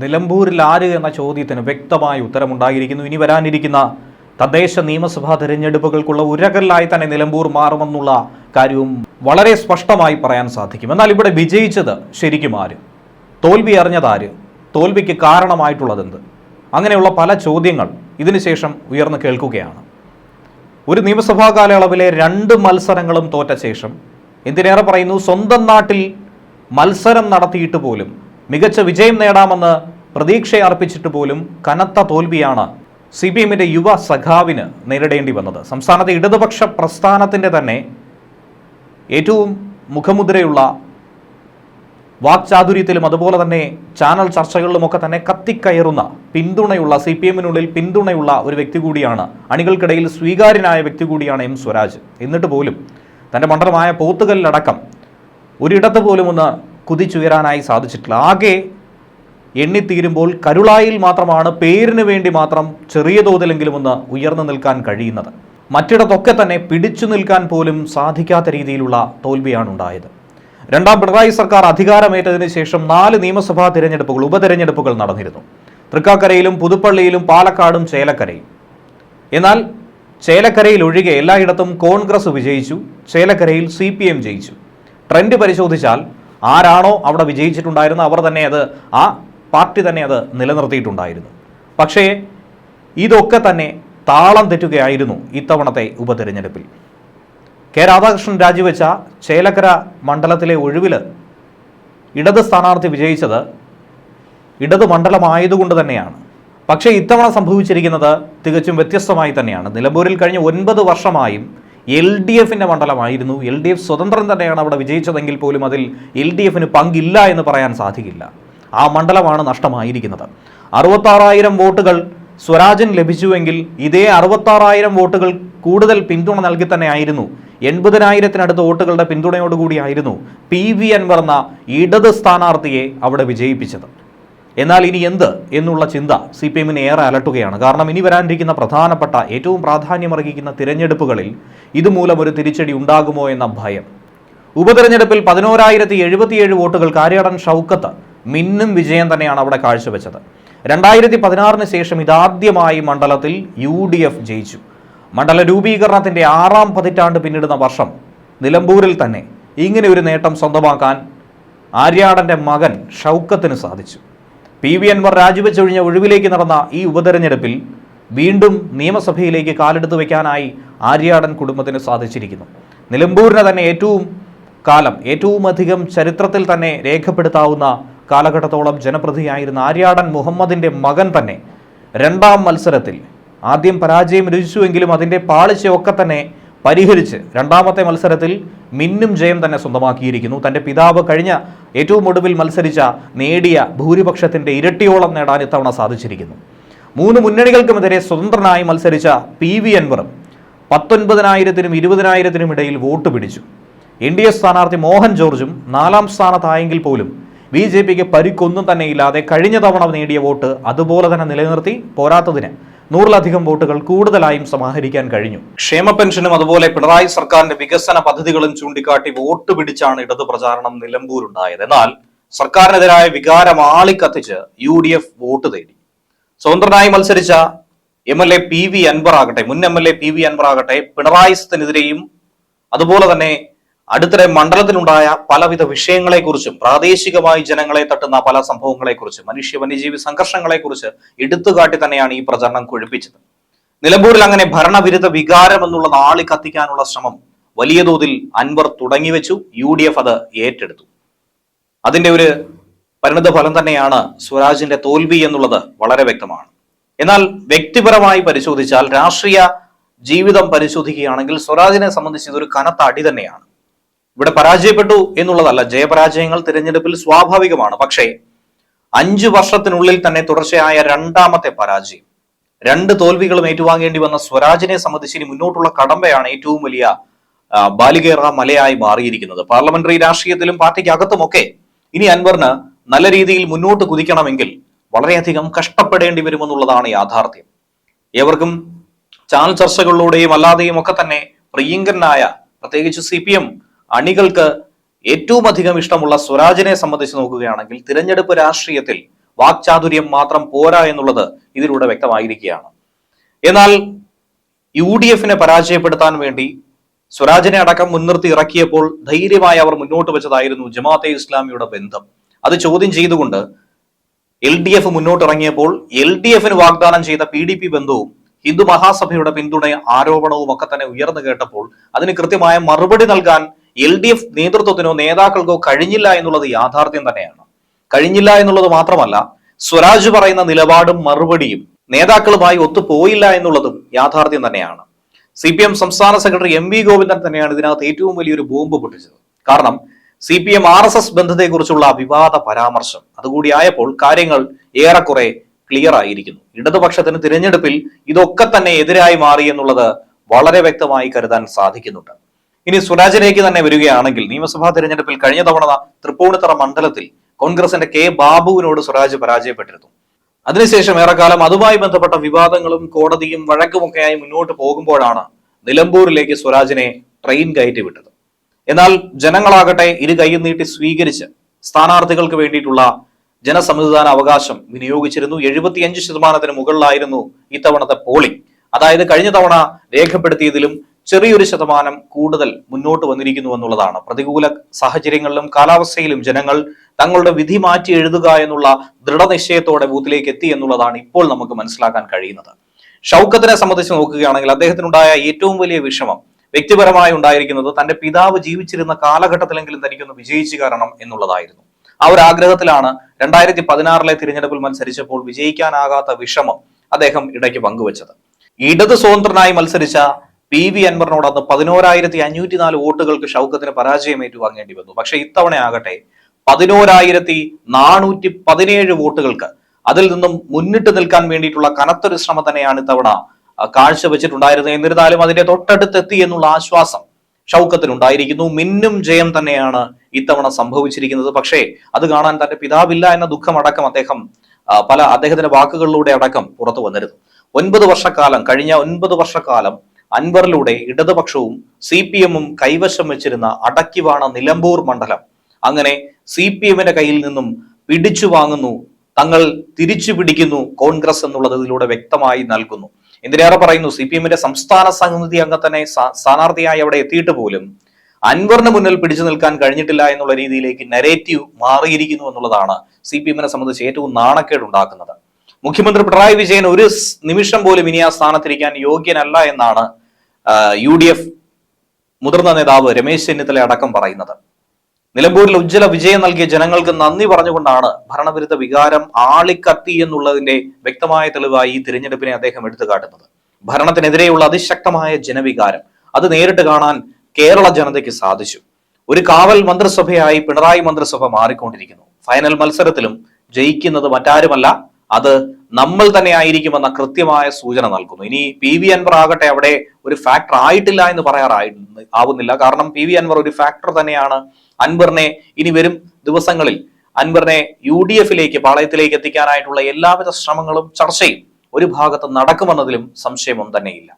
നിലമ്പൂരിൽ ആര് എന്ന ചോദ്യത്തിന് വ്യക്തമായ ഉത്തരമുണ്ടായിരിക്കുന്നു. ഇനി വരാനിരിക്കുന്ന തദ്ദേശ നിയമസഭാ തെരഞ്ഞെടുപ്പുകൾക്കുള്ള ഉരകല്ലായി തന്നെ നിലമ്പൂർ മാറുമെന്നുള്ള കാര്യവും വളരെ സ്പഷ്ടമായി പറയാൻ സാധിക്കും. എന്നാൽ ഇവിടെ വിജയിച്ചത് ശരിക്കും ആര്? തോൽവി അറിഞ്ഞതാര്? തോൽവിക്ക് കാരണമായിട്ടുള്ളതെന്ത്? അങ്ങനെയുള്ള പല ചോദ്യങ്ങൾ ഇതിനുശേഷം ഉയർന്നു കേൾക്കുകയാണ്. ഒരു നിയമസഭാ കാലയളവിലെ 2 മത്സരങ്ങളും തോറ്റ ശേഷം, എന്തിനേറെ പറയുന്നു, സ്വന്തം നാട്ടിൽ മത്സരം നടത്തിയിട്ട് പോലും മികച്ച വിജയം നേടാമെന്ന് പ്രതീക്ഷയർപ്പിച്ചിട്ട് പോലും കനത്ത തോൽവിയാണ് CPM-ന്റെ യുവ സഖാവിന് നേരിടേണ്ടി വന്നത്. സംസ്ഥാനത്തെ ഇടതുപക്ഷ പ്രസ്ഥാനത്തിൻ്റെ തന്നെ ഏറ്റവും മുഖമുദ്രയുള്ള വാക്ചാതുര്യത്തിലും അതുപോലെ തന്നെ ചാനൽ ചർച്ചകളിലുമൊക്കെ തന്നെ കത്തിക്കയറുന്ന പിന്തുണയുള്ള CPM-നുള്ളിൽ പിന്തുണയുള്ള ഒരു വ്യക്തി കൂടിയാണ്, അണികൾക്കിടയിൽ സ്വീകാര്യനായ വ്യക്തി കൂടിയാണ് M സ്വരാജ്. എന്നിട്ട് പോലും തൻ്റെ മണ്ഡലമായ പോത്തുകലിലടക്കം ഒരിടത്ത് പോലും ഒന്ന് കുതിച്ചുയരാനായി സാധിച്ചിട്ടില്ല. ആകെ എണ്ണിത്തീരുമ്പോൾ കരുളായിൽ മാത്രമാണ് പേരിന് വേണ്ടി മാത്രം ചെറിയ തോതിലെങ്കിലും ഒന്ന് ഉയർന്നു നിൽക്കാൻ കഴിയുന്നത്. മറ്റിടത്തൊക്കെ തന്നെ പിടിച്ചു നിൽക്കാൻ പോലും സാധിക്കാത്ത രീതിയിലുള്ള തോൽവിയാണ് ഉണ്ടായത്. രണ്ടാം പിണറായി സർക്കാർ അധികാരമേറ്റതിന് ശേഷം 4 നിയമസഭാ തിരഞ്ഞെടുപ്പുകൾ, ഉപതെരഞ്ഞെടുപ്പുകൾ നടന്നിരുന്നു. തൃക്കാക്കരയിലും പുതുപ്പള്ളിയിലും പാലക്കാടും ചേലക്കരയും. എന്നാൽ ചേലക്കരയിൽ ഒഴികെ എല്ലായിടത്തും കോൺഗ്രസ് വിജയിച്ചു, ചേലക്കരയിൽ CPM ജയിച്ചു. ട്രെൻഡ് പരിശോധിച്ചാൽ ആരാണോ അവിടെ വിജയിച്ചിട്ടുണ്ടായിരുന്നത് അവർ തന്നെ ആ പാർട്ടി തന്നെ അത് നിലനിർത്തിയിട്ടുണ്ടായിരുന്നു. പക്ഷേ ഇതൊക്കെ തന്നെ താളം തെറ്റുകയായിരുന്നു ഇത്തവണത്തെ ഉപതെരഞ്ഞെടുപ്പിൽ. കെ രാധാകൃഷ്ണൻ രാജിവെച്ച ചേലക്കര മണ്ഡലത്തിലെ ഒഴിവിൽ ഇടത് സ്ഥാനാർത്ഥി വിജയിച്ചത് ഇടത് മണ്ഡലമായതുകൊണ്ട് തന്നെയാണ്. പക്ഷേ ഇത്തവണ സംഭവിച്ചിരിക്കുന്നത് തികച്ചും വ്യത്യസ്തമായി തന്നെയാണ്. നിലമ്പൂരിൽ കഴിഞ്ഞ 9 വർഷമായും LDF-ന്റെ മണ്ഡലമായിരുന്നു. LDF സ്വതന്ത്രൻ തന്നെയാണ് അവിടെ വിജയിച്ചതെങ്കിൽ പോലും അതിൽ LDF-ന് പങ്കില്ല എന്ന് പറയാൻ സാധിക്കില്ല. ആ മണ്ഡലമാണ് നഷ്ടമായിരിക്കുന്നത്. 66,000 വോട്ടുകൾ സ്വരാജിന് ലഭിച്ചുവെങ്കിൽ ഇതേ 66,000 വോട്ടുകൾ കൂടുതൽ പിന്തുണ നൽകി തന്നെയായിരുന്നു, 80,000-നടുത്ത് വോട്ടുകളുടെ പിന്തുണയോടുകൂടിയായിരുന്നു PV അൻവർ എന്ന ഇടത് സ്ഥാനാർത്ഥിയെ അവിടെ വിജയിപ്പിച്ചത്. എന്നാൽ ഇനി എന്ത് എന്നുള്ള ചിന്ത CPM-നെ ഏറെ അലട്ടുകയാണ്. കാരണം ഇനി വരാനിരിക്കുന്ന പ്രധാനപ്പെട്ട ഏറ്റവും പ്രാധാന്യമർഹിക്കുന്ന തിരഞ്ഞെടുപ്പുകളിൽ ഇതുമൂലം ഒരു തിരിച്ചടി ഉണ്ടാകുമോ എന്ന ഭയം. ഉപതെരഞ്ഞെടുപ്പിൽ 11,077 വോട്ടുകൾ കാര്യാടൻ ഷൗക്കത്ത് മിന്നും വിജയം തന്നെയാണ് അവിടെ കാഴ്ചവെച്ചത്. 2016-ന് ശേഷം ഇതാദ്യമായി മണ്ഡലത്തിൽ UDF ജയിച്ചു. മണ്ഡല രൂപീകരണത്തിൻ്റെ 6ാം പതിറ്റാണ്ട് പിന്നിടുന്ന വർഷം നിലമ്പൂരിൽ തന്നെ ഇങ്ങനെ ഒരു നേട്ടം സ്വന്തമാക്കാൻ ആര്യാടൻ്റെ മകൻ ഷൗക്കത്തിന് സാധിച്ചു. PV അൻവർ രാജിവെച്ചൊഴിഞ്ഞ ഒഴിവിലേക്ക് നടന്ന ഈ ഉപതെരഞ്ഞെടുപ്പിൽ വീണ്ടും നിയമസഭയിലേക്ക് കാലെടുത്ത് വയ്ക്കാനായി ആര്യാടൻ കുടുംബത്തിന് സാധിച്ചിരിക്കുന്നു. നിലമ്പൂരിനെ തന്നെ ഏറ്റവും അധികം ചരിത്രത്തിൽ തന്നെ രേഖപ്പെടുത്താവുന്ന കാലഘട്ടത്തോളം ജനപ്രതിയായിരുന്ന ആര്യാടൻ മുഹമ്മദിൻ്റെ മകൻ തന്നെ 2ാം മത്സരത്തിൽ ആദ്യം പരാജയം രുചിച്ചുവെങ്കിലും അതിൻ്റെ പാളിച്ചയൊക്കെ തന്നെ പരിഹരിച്ച് 2ാമത്തെ മത്സരത്തിൽ മിന്നും ജയം തന്നെ സ്വന്തമാക്കിയിരിക്കുന്നു. തൻ്റെ പിതാവ് കഴിഞ്ഞ ഏറ്റവും ഒടുവിൽ നേടിയ ഭൂരിപക്ഷത്തിൻ്റെ ഇരട്ടിയോളം നേടാൻ ഇത്തവണ സാധിച്ചിരിക്കുന്നു. 3 മുന്നണികൾക്കുമെതിരെ സ്വതന്ത്രനായി മത്സരിച്ച PV അൻവറും 19,000-നും 20,000-നും ഇടയിൽ വോട്ട് പിടിച്ചു. NDA സ്ഥാനാർത്ഥി മോഹൻ ജോർജും 4ാം സ്ഥാനത്തായെങ്കിൽ പോലും BJPക്ക് പരിക്കൊന്നും തന്നെയില്ലാതെ കഴിഞ്ഞ തവണ നേടിയ വോട്ട് അതുപോലെ തന്നെ നിലനിർത്തി. പോരാത്തതിന് 100-ലധികം വോട്ടുകൾ കൂടുതലായും സമാഹരിക്കാൻ കഴിഞ്ഞു. ക്ഷേമ പെൻഷനും അതുപോലെ പിണറായി സർക്കാരിന്റെ വികസന പദ്ധതികളും ചൂണ്ടിക്കാട്ടി വോട്ട് പിടിച്ചാണ് ഇടതു പ്രചാരണം നിലമ്പൂരുണ്ടായത്. എന്നാൽ സർക്കാരിനെതിരായ വികാരം ആളിക്കത്തിച്ച് UDF വോട്ട് തേടി. സ്വതന്ത്രനായി മത്സരിച്ച MLA PV അൻവർ ആകട്ടെ, മുൻ MLA PV അൻവർ ആകട്ടെ, പിണറായിസത്തിനെതിരെയും അതുപോലെ തന്നെ അടുത്തിടെ മണ്ഡലത്തിലുണ്ടായ പലവിധ വിഷയങ്ങളെക്കുറിച്ചും പ്രാദേശികമായി ജനങ്ങളെ തട്ടുന്ന പല സംഭവങ്ങളെക്കുറിച്ചും മനുഷ്യ വന്യജീവി സംഘർഷങ്ങളെക്കുറിച്ച് എടുത്തുകാട്ടി തന്നെയാണ് ഈ പ്രചരണം കൊഴുപ്പിച്ചത്. നിലമ്പൂരിൽ അങ്ങനെ ഭരണവിരുദ്ധ വികാരം എന്നുള്ളത് ആളി കത്തിക്കാനുള്ള ശ്രമം വലിയ തോതിൽ അൻവർ തുടങ്ങിവെച്ചു. UDF അത് ഏറ്റെടുത്തു. അതിന്റെ ഒരു പരിണിത ഫലം തന്നെയാണ് സ്വരാജിന്റെ തോൽവി എന്നുള്ളത് വളരെ വ്യക്തമാണ്. എന്നാൽ വ്യക്തിപരമായി പരിശോധിച്ചാൽ, രാഷ്ട്രീയ ജീവിതം പരിശോധിക്കുകയാണെങ്കിൽ സ്വരാജിനെ സംബന്ധിച്ച് ഇതൊരു കനത്ത അടി തന്നെയാണ്. ഇവിടെ പരാജയപ്പെട്ടു എന്നുള്ളതല്ല, ജയപരാജയങ്ങൾ തിരഞ്ഞെടുപ്പിൽ സ്വാഭാവികമാണ്. പക്ഷേ 5 വർഷത്തിനുള്ളിൽ തന്നെ തുടർച്ചയായ 2ാമത്തെ പരാജയം, 2 തോൽവികളും ഏറ്റുവാങ്ങേണ്ടി വന്ന സ്വരാജിനെ സംബന്ധിച്ച് ഇനി മുന്നോട്ടുള്ള കടമ്പയാണ് ഏറ്റവും വലിയ ബാലികേറ മലയായി മാറിയിരിക്കുന്നത്. പാർലമെന്ററി രാഷ്ട്രീയത്തിലും പാർട്ടിക്ക് അകത്തുമൊക്കെ ഇനി അൻവറിന് നല്ല രീതിയിൽ മുന്നോട്ട് കുതിക്കണമെങ്കിൽ വളരെയധികം കഷ്ടപ്പെടേണ്ടി വരുമെന്നുള്ളതാണ് യാഥാർത്ഥ്യം. ഏവർക്കും ചാനൽ ചർച്ചകളിലൂടെയും അല്ലാതെയും ഒക്കെ തന്നെ പ്രിയങ്കരനായ, പ്രത്യേകിച്ച് CPM അണികൾക്ക് ഏറ്റവും അധികം ഇഷ്ടമുള്ള സ്വരാജിനെ സംബന്ധിച്ച് നോക്കുകയാണെങ്കിൽ തിരഞ്ഞെടുപ്പ് രാഷ്ട്രീയത്തിൽ വാക്ചാതുര്യം മാത്രം പോരാ എന്നുള്ളത് ഇതിലൂടെ വ്യക്തമായിരിക്കുകയാണ്. എന്നാൽ UDF പരാജയപ്പെടുത്താൻ വേണ്ടി സ്വരാജിനെ അടക്കം മുൻനിർത്തി ഇറക്കിയപ്പോൾ ധൈര്യമായി അവർ മുന്നോട്ട് വെച്ചതായിരുന്നു ജമാഅത്തെ ഇസ്ലാമിയുടെ ബന്ധം. അത് ചോദ്യം ചെയ്തുകൊണ്ട് LDF മുന്നോട്ടിറങ്ങിയപ്പോൾ LDF വാഗ്ദാനം ചെയ്ത PDP ബന്ധവും ഹിന്ദു മഹാസഭയുടെ പിന്തുണ ആരോപണവും ഒക്കെ തന്നെ ഉയർന്നു കേട്ടപ്പോൾ അതിന് കൃത്യമായ മറുപടി നൽകാൻ LDF നേതൃത്വത്തിനോ നേതാക്കൾക്കോ കഴിഞ്ഞില്ല എന്നുള്ളത് യാഥാർത്ഥ്യം തന്നെയാണ്. കഴിഞ്ഞില്ല എന്നുള്ളത് മാത്രമല്ല, സ്വരാജ് പറയുന്ന നിലപാടും മറുപടിയും നേതാക്കളുമായി ഒത്തുപോയില്ല എന്നുള്ളതും യാഥാർത്ഥ്യം തന്നെയാണ്. CPM സംസ്ഥാന സെക്രട്ടറി MV ഗോവിന്ദൻ തന്നെയാണ് ഇതിനകത്ത് ഏറ്റവും വലിയൊരു ബോംബ് പൊട്ടിച്ചത്. കാരണം CPM RSS ബന്ധത്തെക്കുറിച്ചുള്ള വിവാദ പരാമർശം അതുകൂടി ആയപ്പോൾ കാര്യങ്ങൾ ഏറെക്കുറെ ക്ലിയർ ആയിരിക്കുന്നു. ഇടതുപക്ഷത്തിന് തിരഞ്ഞെടുപ്പിൽ ഇതൊക്കെ തന്നെ എതിരായി മാറി എന്നുള്ളത് വളരെ വ്യക്തമായി കരുതാൻ സാധിക്കുന്നുണ്ട്. ഇനി സ്വരാജിലേക്ക് തന്നെ വരികയാണെങ്കിൽ, നിയമസഭാ തിരഞ്ഞെടുപ്പിൽ കഴിഞ്ഞ തവണ തൃപ്പൂണിത്തറ മണ്ഡലത്തിൽ കോൺഗ്രസിന്റെ K ബാബുവിനോട് സ്വരാജ് പരാജയപ്പെട്ടിരുന്നു. അതിനുശേഷം ഏറെക്കാലം അതുമായി ബന്ധപ്പെട്ട വിവാദങ്ങളും കോടതിയും വഴക്കുമൊക്കെയായി മുന്നോട്ട് പോകുമ്പോഴാണ് നിലമ്പൂരിലേക്ക് സ്വരാജിനെ ട്രെയിൻ കയറ്റി വിട്ടത്. എന്നാൽ ജനങ്ങളാകട്ടെ ഇരു കൈയും നീട്ടി സ്വീകരിച്ച് സ്ഥാനാർത്ഥികൾക്ക് വേണ്ടിയിട്ടുള്ള ജനസംവിധാന അവകാശം വിനിയോഗിച്ചിരുന്നു. 75% മുകളിലായിരുന്നു ഇത്തവണത്തെ പോളിംഗ്. അതായത് കഴിഞ്ഞ തവണ രേഖപ്പെടുത്തിയതിലും ചെറിയൊരു ശതമാനം കൂടുതൽ മുന്നോട്ട് വന്നിരിക്കുന്നു എന്നുള്ളതാണ്. പ്രതികൂല സാഹചര്യങ്ങളിലും കാലാവസ്ഥയിലും ജനങ്ങൾ തങ്ങളുടെ വിധി മാറ്റി എഴുതുക എന്നുള്ള ദൃഢനിശ്ചയത്തോടെ ബൂത്തിലേക്ക് എത്തി എന്നുള്ളതാണ് ഇപ്പോൾ നമുക്ക് മനസ്സിലാക്കാൻ കഴിയുന്നത്. ഷൗക്കത്തിനെ സംബന്ധിച്ച് നോക്കുകയാണെങ്കിൽ അദ്ദേഹത്തിനുണ്ടായ ഏറ്റവും വലിയ വിഷമം വ്യക്തിപരമായി ഉണ്ടായിരിക്കുന്നത് തന്റെ പിതാവ് ജീവിച്ചിരുന്ന കാലഘട്ടത്തിലെങ്കിലും തനിക്കൊന്ന് വിജയിച്ചു കയറണം എന്നുള്ളതായിരുന്നു. ആ ഒരു ആഗ്രഹത്തിലാണ് 2016 തിരഞ്ഞെടുപ്പിൽ മത്സരിച്ചപ്പോൾ വിജയിക്കാനാകാത്ത വിഷമം അദ്ദേഹം ഇടയ്ക്ക് പങ്കുവച്ചത്. ഇടത് സ്വതന്ത്രനായി മത്സരിച്ച PV അൻവറിനോട് അന്ന് 11,504 വോട്ടുകൾക്ക് ഷൗക്കത്തിന് പരാജയം ഏറ്റുവാങ്ങേണ്ടി വന്നു. പക്ഷെ ഇത്തവണ ആകട്ടെ 11,417 വോട്ടുകൾക്ക് അതിൽ നിന്നും മുന്നിട്ട് നിൽക്കാൻ വേണ്ടിയിട്ടുള്ള കനത്തൊരു ശ്രമം തന്നെയാണ് ഇത്തവണ കാഴ്ചവെച്ചിട്ടുണ്ടായിരുന്നത്. എന്നിരുന്നാലും അതിന്റെ തൊട്ടടുത്തെത്തി എന്നുള്ള ആശ്വാസം ഷൗക്കത്തിനുണ്ടായിരിക്കുന്നു. മിന്നും ജയം തന്നെയാണ് ഇത്തവണ സംഭവിച്ചിരിക്കുന്നത്. പക്ഷേ അത് കാണാൻ തന്റെ പിതാവില്ല എന്ന ദുഃഖമടക്കം അദ്ദേഹത്തിന്റെ വാക്കുകളിലൂടെ അടക്കം പുറത്തു വന്നിരുന്നു. 9 വർഷക്കാലം കഴിഞ്ഞ 9 വർഷക്കാലം അൻവറിലൂടെ ഇടതുപക്ഷവും CPM കൈവശം വെച്ചിരുന്ന അടക്കിവാണ നിലമ്പൂർ മണ്ഡലം അങ്ങനെ CPM കയ്യിൽ നിന്നും പിടിച്ചു വാങ്ങുന്നു, തങ്ങൾ തിരിച്ചു പിടിക്കുന്നു കോൺഗ്രസ് എന്നുള്ളത് ഇതിലൂടെ വ്യക്തമായി നൽകുന്നു. എന്തിനേറെ പറയുന്നു, CPM സംസ്ഥാന സമിതി അംഗം തന്നെ സ്ഥാനാർത്ഥിയായി അവിടെ എത്തിയിട്ട് പോലും അൻവറിന് മുന്നിൽ പിടിച്ചു നിൽക്കാൻ കഴിഞ്ഞിട്ടില്ല എന്നുള്ള രീതിയിലേക്ക് നരേറ്റീവ് മാറിയിരിക്കുന്നു എന്നുള്ളതാണ് CPM സംബന്ധിച്ച് ഏറ്റവും നാണക്കേടുണ്ടാക്കുന്നത്. മുഖ്യമന്ത്രി പിണറായി വിജയൻ ഒരു നിമിഷം പോലും ഇനി ആ സ്ഥാനത്തിരിക്കാൻ യോഗ്യനല്ല എന്നാണ് UDF മുതിർന്ന നേതാവ് രമേശ് ചെന്നിത്തല അടക്കം പറയുന്നത്. നിലമ്പൂരിൽ ഉജ്ജ്വല വിജയം നൽകിയ ജനങ്ങൾക്ക് നന്ദി പറഞ്ഞുകൊണ്ടാണ് ഭരണവിരുദ്ധ വികാരം ആളിക്കത്തി എന്നുള്ളതിന്റെ വ്യക്തമായ തെളിവായി ഈ തിരഞ്ഞെടുപ്പിനെ അദ്ദേഹം എടുത്തു കാട്ടുന്നത്. ഭരണത്തിനെതിരെയുള്ള അതിശക്തമായ ജനവികാരം അത് നേരിട്ട് കാണാൻ കേരള ജനതയ്ക്ക് സാധിച്ചു. ഒരു കാവൽ മന്ത്രിസഭയായി പിണറായി മന്ത്രിസഭ മാറിക്കൊണ്ടിരിക്കുന്നു. ഫൈനൽ മത്സരത്തിലും ജയിക്കുന്നത് മറ്റാരുമല്ല, അത് നമ്മൾ തന്നെ ആയിരിക്കുമെന്ന കൃത്യമായ സൂചന നൽകുന്നു. ഇനി PV അൻവർ ആകട്ടെ അവിടെ ഒരു ഫാക്ടർ ആയിട്ടില്ല എന്ന് ആവുന്നില്ല. കാരണം PV അൻവർ ഒരു ഫാക്ടർ തന്നെയാണ്. അൻവറിനെ ഇനി വരും ദിവസങ്ങളിൽ അൻവറിനെ UDF പാളയത്തിലേക്ക് എത്തിക്കാനായിട്ടുള്ള എല്ലാവിധ ശ്രമങ്ങളും ചർച്ചയും ഒരു ഭാഗത്ത് നടക്കുമെന്നതിലും സംശയമൊന്നും തന്നെയില്ല.